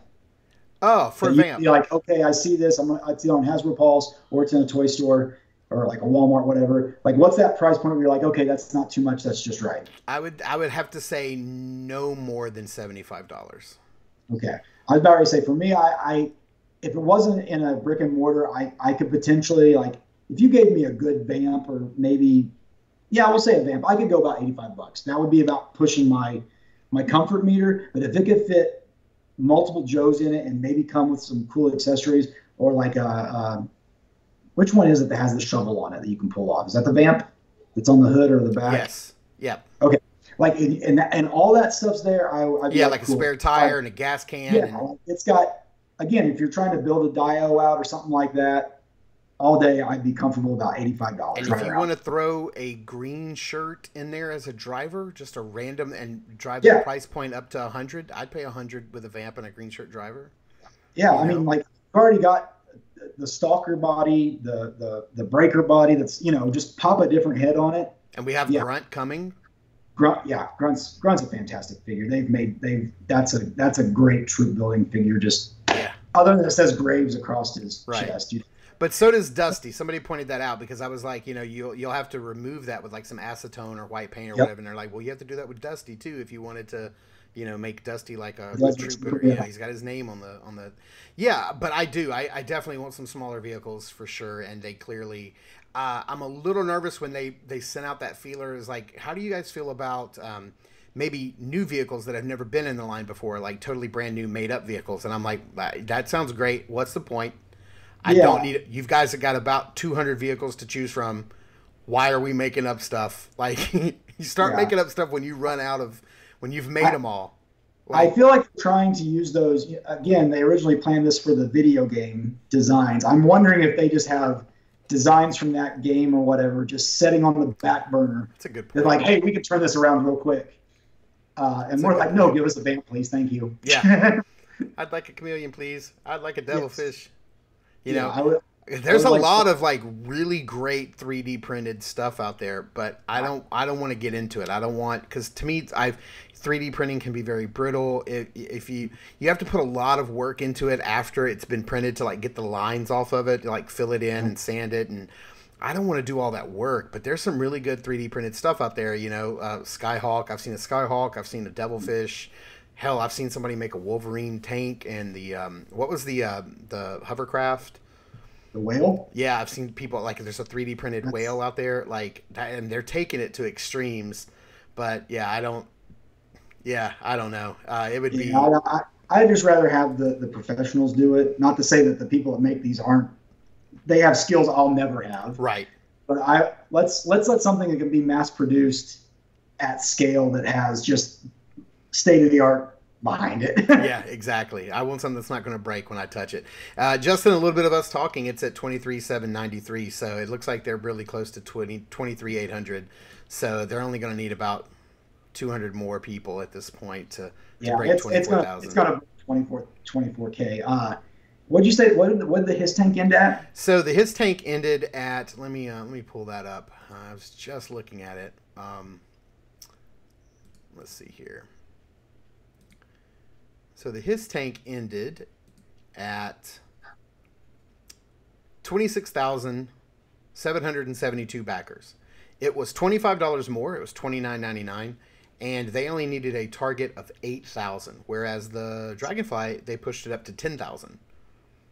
Oh, for a Vamp. You're like, okay, I see this. I see it on Hasbro Pulse, or it's in a toy store, or like a Walmart, whatever. Like, what's that price point where you're like, okay, that's not too much. That's just right. I would have to say no more than $75. Okay, I was about to say, for me, I if it wasn't in a brick and mortar, I could potentially, like, if you gave me a good Vamp, or maybe, yeah, we'll say a Vamp, I could go about $85. That would be about pushing my comfort meter. But if it could fit multiple Joes in it and maybe come with some cool accessories, or like which one is it that has the shovel on it that you can pull off? Is that the Vamp that's on the hood or the back? Yes. Yep. Okay. Like, and all that stuff's there. I'd be like cool. A spare tire and a gas can. Yeah, it's got, again, if you're trying to build a Dio out or something like that, all day I'd be comfortable about $85. And if you want to throw a green shirt in there as a driver, just a random, and drive the price point up to $100, I'd pay $100 with a Vamp and a green shirt driver. Yeah, I mean, like, I've already got the Stalker body, the Breaker body. That's, you know, just pop a different head on it. And we have Grunt coming. Grunt's a fantastic figure. That's a great troop building figure. Just other than it says Graves across his chest. But so does Dusty. Somebody pointed that out because I was like, you know, you'll have to remove that with like some acetone or white paint or whatever. And they're like, well, you have to do that with Dusty too if you wanted to, you know, make Dusty like a trooper. Yeah, he's got his name on the. Yeah, but I do. I definitely want some smaller vehicles for sure, and they clearly. I'm a little nervous when they sent out that feeler. Is like, how do you guys feel about maybe new vehicles that have never been in the line before, like totally brand new made up vehicles? And I'm like, that sounds great. What's the point? I don't need it. You guys have got about 200 vehicles to choose from. Why are we making up stuff? Like, you start making up stuff when you run out of, when you've made them all. Like, I feel like trying to use those, again, they originally planned this for the video game designs. I'm wondering if they just have designs from that game or whatever, just setting on the back burner. That's a good point. They're like, hey, we can turn this around real quick. And we're like, no, give us a Vamp, please. Thank you. Yeah. I'd like a chameleon, please. I'd like a devilfish. You know, there's a lot of like really great 3D printed stuff out there, but I don't want to get into it. I don't want, because to me, 3D printing can be very brittle. If you have to put a lot of work into it after it's been printed to like get the lines off of it, like fill it in and sand it, and I don't want to do all that work. But there's some really good 3D printed stuff out there. You know, Skyhawk. I've seen a Skyhawk. I've seen a Devilfish. Hell, I've seen somebody make a Wolverine tank, and the what was the hovercraft? The whale? Yeah, I've seen people, like, there's a 3D printed whale out there, like, and they're taking it to extremes. But yeah, I don't know. It would be. I'd just rather have the professionals do it. Not to say that the people that make these they have skills I'll never have. Right. But let's let something that can be mass produced at scale that has just state of the art behind it. Yeah, exactly. I want something that's not going to break when I touch it. Justin, a little bit of us talking, it's at 23,793, so it looks like they're really close to 23,800. So they're only going to need about 200 more people at this point to break 24,000. It's going to 24K. What'd you say? What did the his tank end at? So the his tank ended at, let me pull that up. I was just looking at it. let's see here. So the his tank ended at 26,772 backers. It was $25 more. It was $29.99, and they only needed a target of 8,000. Whereas the Dragonfly, they pushed it up to 10,000.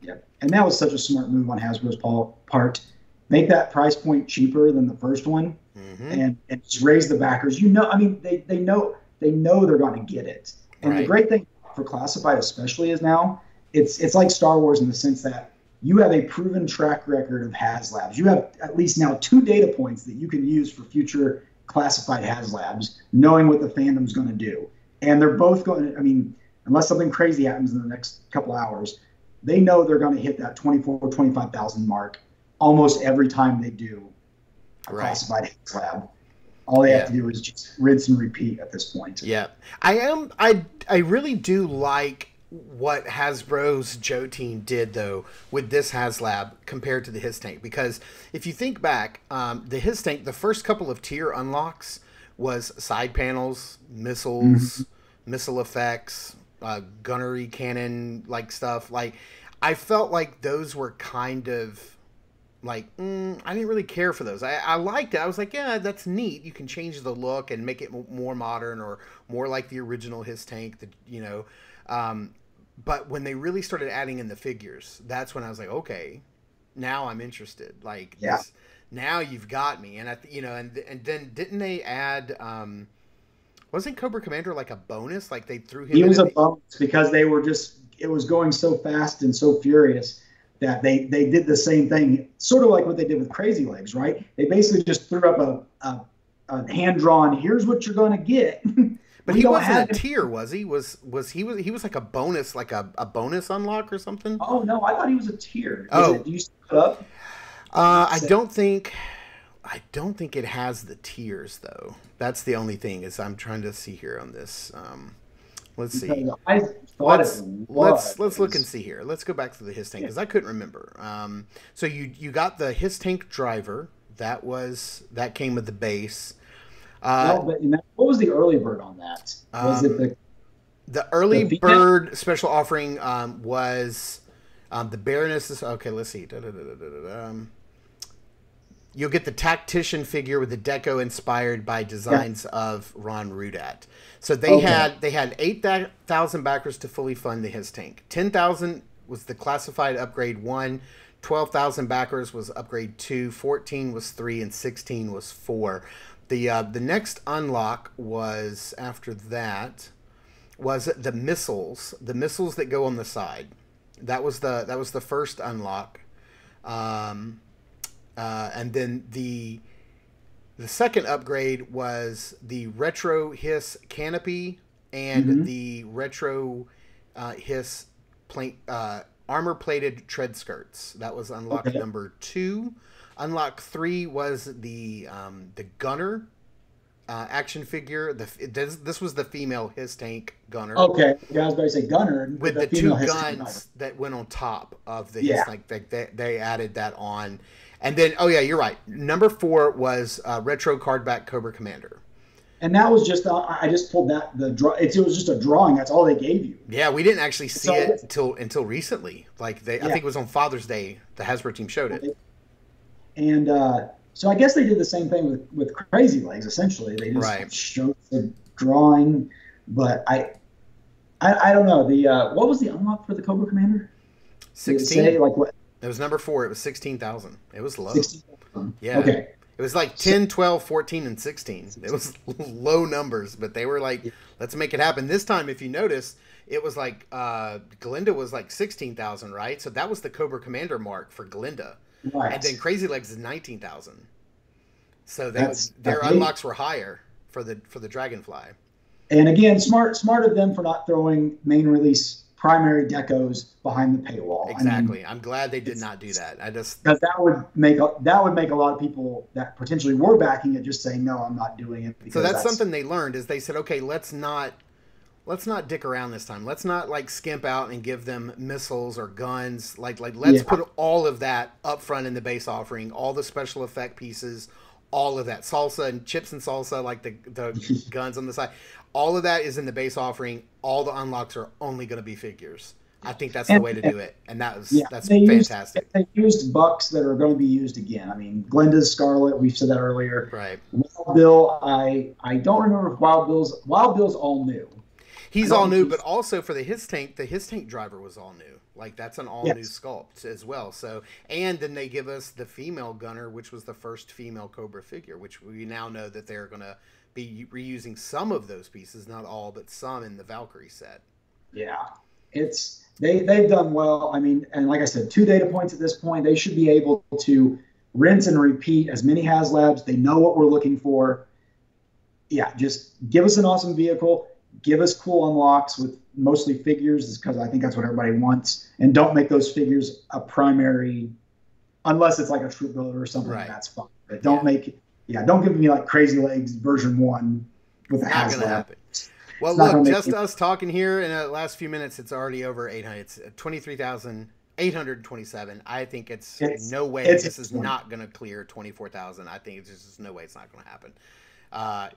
Yep, and that was such a smart move on Hasbro's part. Make that price point cheaper than the first one, and just raise the backers. You know, I mean, they know they're going to get it. And the great thing for classified, especially, is now it's like Star Wars in the sense that you have a proven track record of Haslabs. You have at least now 2 data points that you can use for future classified Haslabs, knowing what the fandom's going to do. And they're both going to, I mean, unless something crazy happens in the next couple hours, they know they're going to hit that 25,000 mark almost every time they do a classified Haslab. All they have to do is just rinse and repeat at this point. Yeah. I really do like what Hasbro's Joe team did, though, with this Haslab compared to the his tank. Because if you think back, the his tank, the first couple of tier unlocks was side panels, missiles, missile effects, gunnery cannon like stuff. Like, I felt like those were kind of like, I didn't really care for those. I liked it. I was like, yeah, that's neat. You can change the look and make it more modern or more like the original his tank, but when they really started adding in the figures, that's when I was like, okay, now I'm interested. Like, now you've got me. And and then didn't they add, wasn't Cobra Commander like a bonus? Like they threw him. He was a bonus because they were it was going so fast and so furious that they did the same thing, sort of like what they did with Crazy Legs, right? They basically just threw up a hand-drawn, here's what you're going to get. But he wasn't a tier, was he? He was like a bonus, like a bonus unlock or something? Oh, no, I thought he was a tier. Do you set it up? I don't think it has the tiers, though. That's the only thing, is I'm trying to see here on this. Let's see. Let's look and see here. Let's go back to the his tank because I couldn't remember. So you got the his tank driver. That came with the base. What was the early bird on that? Was it the early bird special offering was the Baroness? Okay, let's see. You'll get the Tactician figure with the deco inspired by designs of Ron Rudat. So they had 8,000 backers to fully fund the his tank. 10,000 was the classified upgrade 1. 12,000 backers was upgrade 2. 14 was 3, and 16 was 4. The next unlock was after that was the missiles that go on the side. That was the first unlock. And then the second upgrade was the retro hiss canopy and the retro hiss armor plated tread skirts. That was unlock number 2. Unlock 3 was the gunner action figure. This was the female his tank gunner. Okay, yeah, I was about to say gunner with the 2 guns that went on top of the his tank. They added that on. And then, oh yeah, you're right. Number 4 was retro cardback Cobra Commander. And that was just I just pulled that it was just a drawing. That's all they gave you. Yeah, we didn't actually see it until recently. Like I think it was on Father's Day. The Hasbro team showed it. And so I guess they did the same thing with Crazy Legs. Essentially, they just showed the drawing. But I don't know what was the unlock for the Cobra Commander? 16. Like what? It was number 4. It was 16,000. It was low. 16,000. Yeah. Okay. It was like 10, 12, 14, and 16. It was low numbers, but they were like, let's make it happen. This time, if you notice, it was like Glinda was like 16,000, right? So that was the Cobra Commander mark for Glinda. Right. And then Crazy Legs is 19,000. So their unlocks were higher for the Dragonfly. And again, smart of them for not throwing main release primary decos behind the paywall. Exactly. I mean, I'm glad they did not do that. Because that would make a lot of people that potentially were backing it just saying, no, I'm not doing it. So that's something they learned is they said, okay, let's not dick around this time. Let's not like skimp out and give them missiles or guns. Let's put all of that up front in the base offering, all the special effect pieces, all of that salsa and chips and salsa, like the guns on the side, all of that is in the base offering. All the unlocks are only going to be figures. I think that's the way to do it, and that's fantastic. They used bucks that are going to be used again. I mean, Glenda's Scarlet, we've said that earlier. Right. Wild Bill, I don't remember if Wild Bill's all new. He's all new, but also for the his tank driver was all new. Like that's an all new sculpt as well. So, and then they give us the female gunner, which was the first female Cobra figure, which we now know that they're going to be reusing some of those pieces, not all, but some in the Valkyrie set. Yeah, they've done well. I mean, and like I said, 2 data points at this point. They should be able to rinse and repeat as many Haslabs. They know what we're looking for. Yeah, just give us an awesome vehicle. Give us cool unlocks with mostly figures, because I think that's what everybody wants. And don't make those figures a primary, unless it's like a troop builder or something. Right. That's fine. But don't don't give me like Crazy Legs version 1 with a Haslab. Not going to happen. Well, look, just us talking here in the last few minutes, it's already over 800. It's 23,827. I think it's no way this is not going to clear 24,000. I think it's just no way it's not going to happen.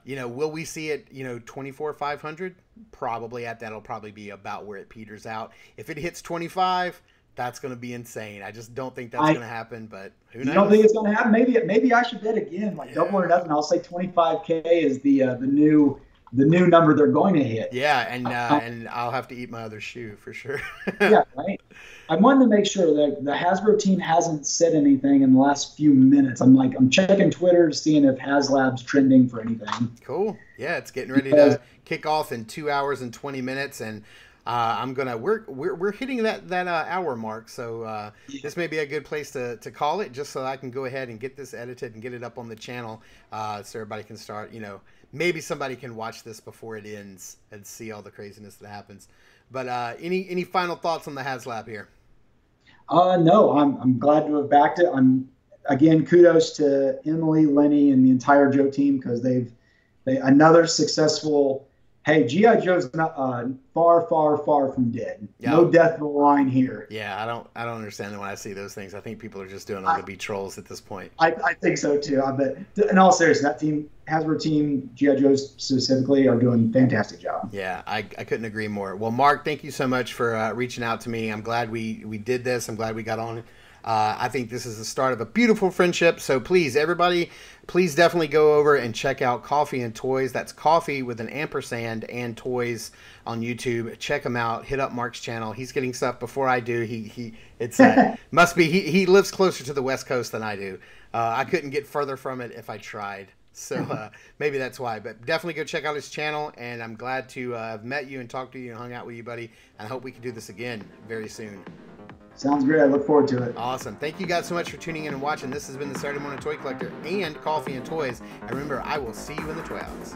Will we see it, 24,500? Probably that'll probably be about where it peters out. If it hits 25, that's going to be insane. I just don't think that's going to happen, but who knows? You don't think it's going to happen? Maybe I should bet again, like double or nothing. I'll say 25K is the new number they're going to hit. Yeah, and I'll have to eat my other shoe for sure. Yeah, right. I wanted to make sure that the Hasbro team hasn't said anything in the last few minutes. I'm checking Twitter, seeing if Haslab's trending for anything. Cool. Yeah, it's getting ready to kick off in 2 hours and 20 minutes, and we're hitting that hour mark. So this may be a good place to call it, just so I can go ahead and get this edited and get it up on the channel, so everybody can start. Maybe somebody can watch this before it ends and see all the craziness that happens. But any final thoughts on the Haslab here? No, I'm glad to have backed it. Again, kudos to Emily, Lenny, and the entire Joe team, because they another successful. Hey, G.I. Joe's not far from dead. Yep. No death of the line here. Yeah, I don't understand it when I see those things. I think people are just doing them to be trolls at this point. I think so too. I bet. In all seriousness, that team, Hasbro team, G.I. Joe's specifically, are doing a fantastic job. Yeah, I couldn't agree more. Well, Marc, thank you so much for reaching out to me. I'm glad we did this. I'm glad we got on it. I think this is the start of a beautiful friendship. So please, everybody, please definitely go over and check out Coffee and Toys. That's coffee with an ampersand and toys on YouTube. Check him out. Hit up Marc's channel. He's getting stuff before I do. It's must be he lives closer to the West Coast than I do. I couldn't get further from it if I tried. So maybe that's why. But definitely go check out his channel. And I'm glad to have met you and talked to you and hung out with you, buddy. And I hope we can do this again very soon. Sounds great. I look forward to it. Awesome. Thank you guys so much for tuning in and watching. This has been the Saturday Morning Toy Collector and Coffee and Toys. And remember, I will see you in the toy house.